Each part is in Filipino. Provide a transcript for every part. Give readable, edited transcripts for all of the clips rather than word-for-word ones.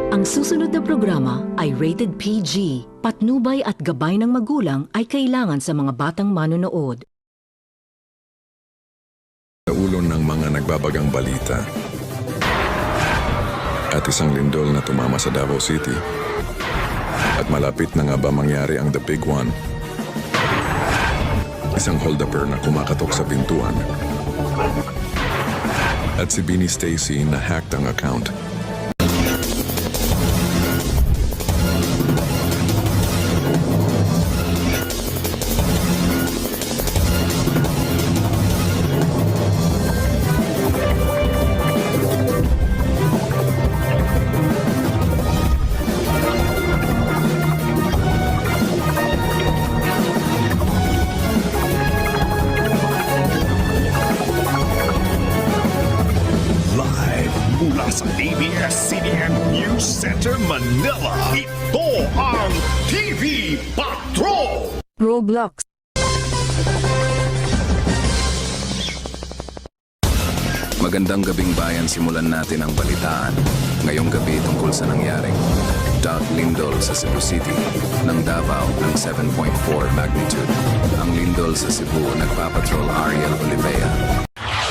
Ang susunod na programa ay rated PG. Patnubay at gabay ng magulang ay kailangan sa mga batang manonood. Sa ulo ng mga nagbabagang balita at isang lindol na tumama sa Davao City. At malapit na nga ba mangyari ang The Big One? Isang hold-upper na kumakatok sa pintuan. At si Bini Stacy na hacked ang account. Mula sa ABS-CBN News Center, Manila, ito ang TV Patrol! Roblox. Magandang gabing bayan, simulan natin ang balitaan. Ngayong gabi tungkol sa nangyaring lindol sa Cebu City ng Davao ng 7.4 magnitude. Ang lindol sa Cebu, nagpapatrol Ariel Olivea.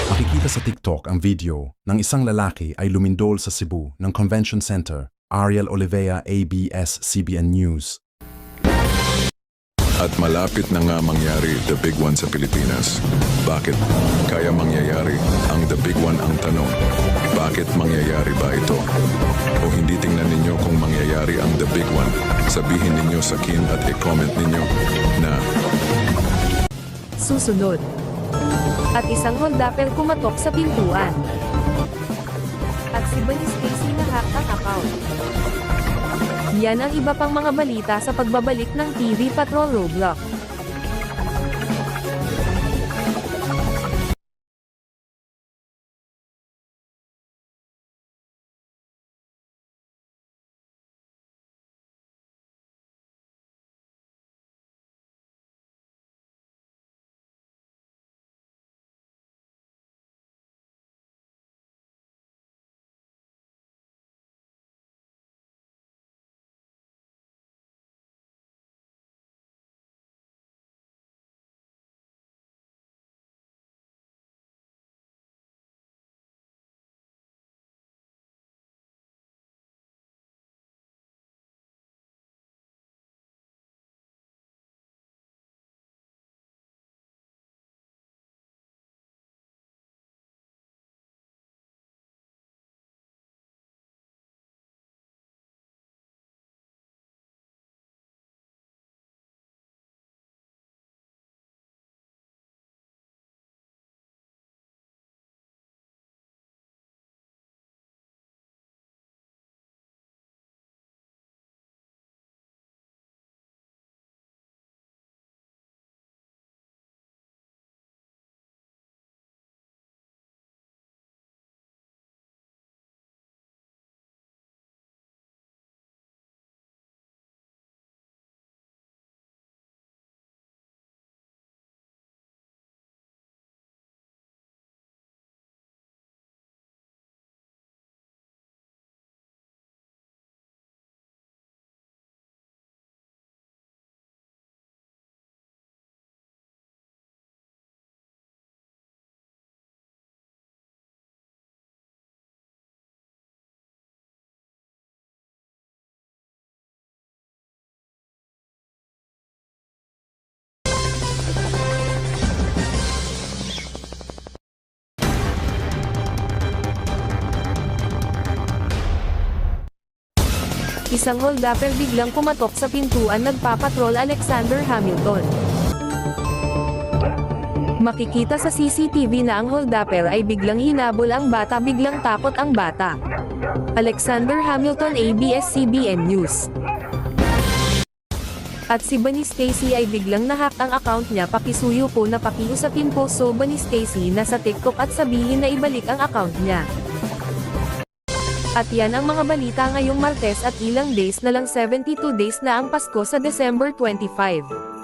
Makikita sa TikTok ang video ng isang lalaki ay lumindol sa Cebu ng Convention Center, Ariel Olivea, ABS-CBN News. At malapit na nga mangyari The Big One sa Pilipinas. Bakit kaya mangyayari ang The Big One ang tanong? Bakit mangyayari ba ito? O hindi tingnan ninyo kung mangyayari ang The Big One? Sabihin ninyo sa kin at i-comment ninyo na Susunod. At isang hold-upper kumatok sa pintuan. At si Bini Stacy na-hack ang account. Yan ang iba pang mga balita sa pagbabalik ng TV Patrol Roblox. Isang hold-upper biglang kumatok sa pintuan, nagpapatrol Alexander Hamilton. Makikita sa CCTV na ang hold-upper ay biglang hinabol ang bata, biglang takot ang bata. Alexander Hamilton, ABS-CBN News. At si Bini Stacy ay biglang nahack ang account niya, pakisuyo po na pakiusapin po so Bini Stacy na sa TikTok at sabihin na ibalik ang account niya. At yan ang mga balita ngayong Martes at ilang days na lang, 72 days na ang Pasko sa December 25.